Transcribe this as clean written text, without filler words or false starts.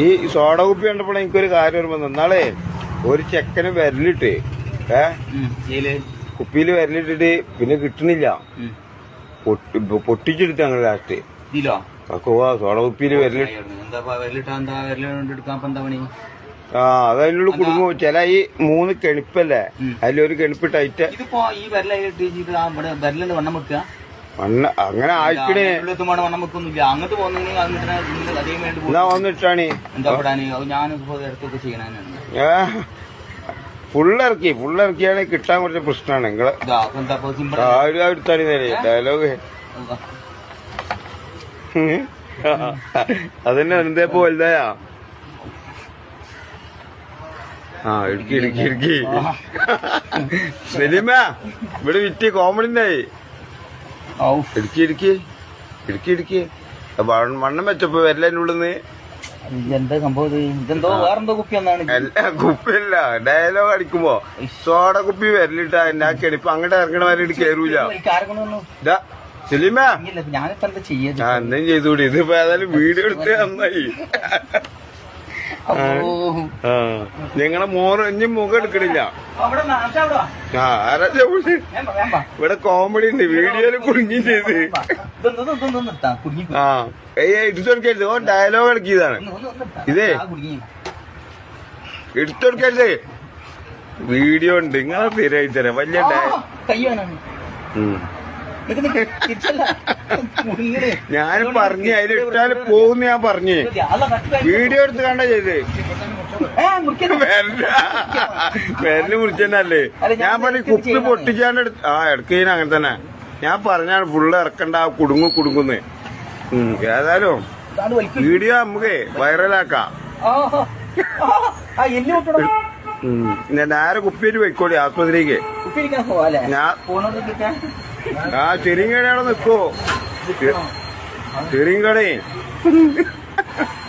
ഈ സോഡ കുപ്പി കണ്ടപ്പോൾ എനിക്കൊരു കാര്യം ഓർമ്മ നാളെ ഒരു ചെക്കന് വിരലിട്ട് കുപ്പിയിൽ വിരലിട്ടിട്ട് പിന്നെ കിട്ടണില്ല പൊട്ടിച്ചെടുത്ത് ഞങ്ങൾ ലാസ്റ്റ് സോഡ കുപ്പിയിൽ ആ അതതിനുള്ള കുടുംബം ചില ഈ 3 കെണിപ്പല്ലേ അതിലൊരു കെണിപ്പ് ടൈറ്റ് അങ്ങനെ ആയിക്കണേ എന്നാ വന്നിട്ടാണ് ഫുള്ളിറക്കിയാണ് കിട്ടാൻ കുറച്ച് പ്രശ്നമാണ് നിങ്ങള് എടുത്താണ് ഡയലോഗ് അതന്നെ എന്തേപ്പോ വലുതായാ ആ ഇടുക്കി സലീമ ഇവിടെ വിറ്റ് കോമഡി ഉണ്ടായി ഇടുക്കി വണ്ണം വെച്ചപ്പോ വരലിനുള്ളിന്ന് എന്താ സംഭവം ഇതെന്തോ വേറെന്തോ കുപ്പി ഒന്നാണ് കുപ്പിയല്ല ഡയലോഗ് അടിക്കുമ്പോ സോഡ കുപ്പി വരലിട്ടാ എന്നെ ആ കെണിപ്പ് അങ്ങോട്ട് ഇറങ്ങണ വരെ കേറൂല സലീമ ഞാനിപ്പോ എന്താ ചെയ്യാ എന്തും ചെയ്തുകൂടി ഇതിപ്പോ ഏതായാലും വീഡിയോ എടുത്ത് നന്നായി ഞങ്ങളെ ഇനി മുഖം എടുക്കണില്ല ഇവിടെ കോമഡി ഉണ്ട് വീഡിയോയില് കുടുങ്ങി ചെയ്ത് എടുത്തൊടുക്കരുത് ഓ ഡയലോഗ് ഇറക്കിയതാണ് ഇതേ എടുത്തൊടുക്കരുത് വീഡിയോ ഉണ്ട് നിങ്ങളെ തീരായി തരാം വലിയ ഞാൻ പറഞ്ഞു അതിലിട്ടാല് പോകുന്ന ഞാൻ പറഞ്ഞു വീഡിയോ എടുത്ത് കണ്ട ചെയ്ത് വിരല് മുറിച്ചല്ലേ ഞാൻ പറഞ്ഞു കുപ്പി പൊട്ടിച്ചാണ്ട് ഇടയ്ക്ക് അങ്ങനെ തന്നെ ഞാൻ പറഞ്ഞാണ് ഫുള്ള് ഇറക്കണ്ട കുടുങ്ങുന്ന് ഏതായാലും വീഡിയോ നമുക്ക് വൈറലാക്കാം നേരെ കുപ്പിയിട്ട് പോയിക്കോളി ആസ്പത്രിക്ക് ചെറിയ കടയാണോ നിക്കോ ചെറിയ കടേ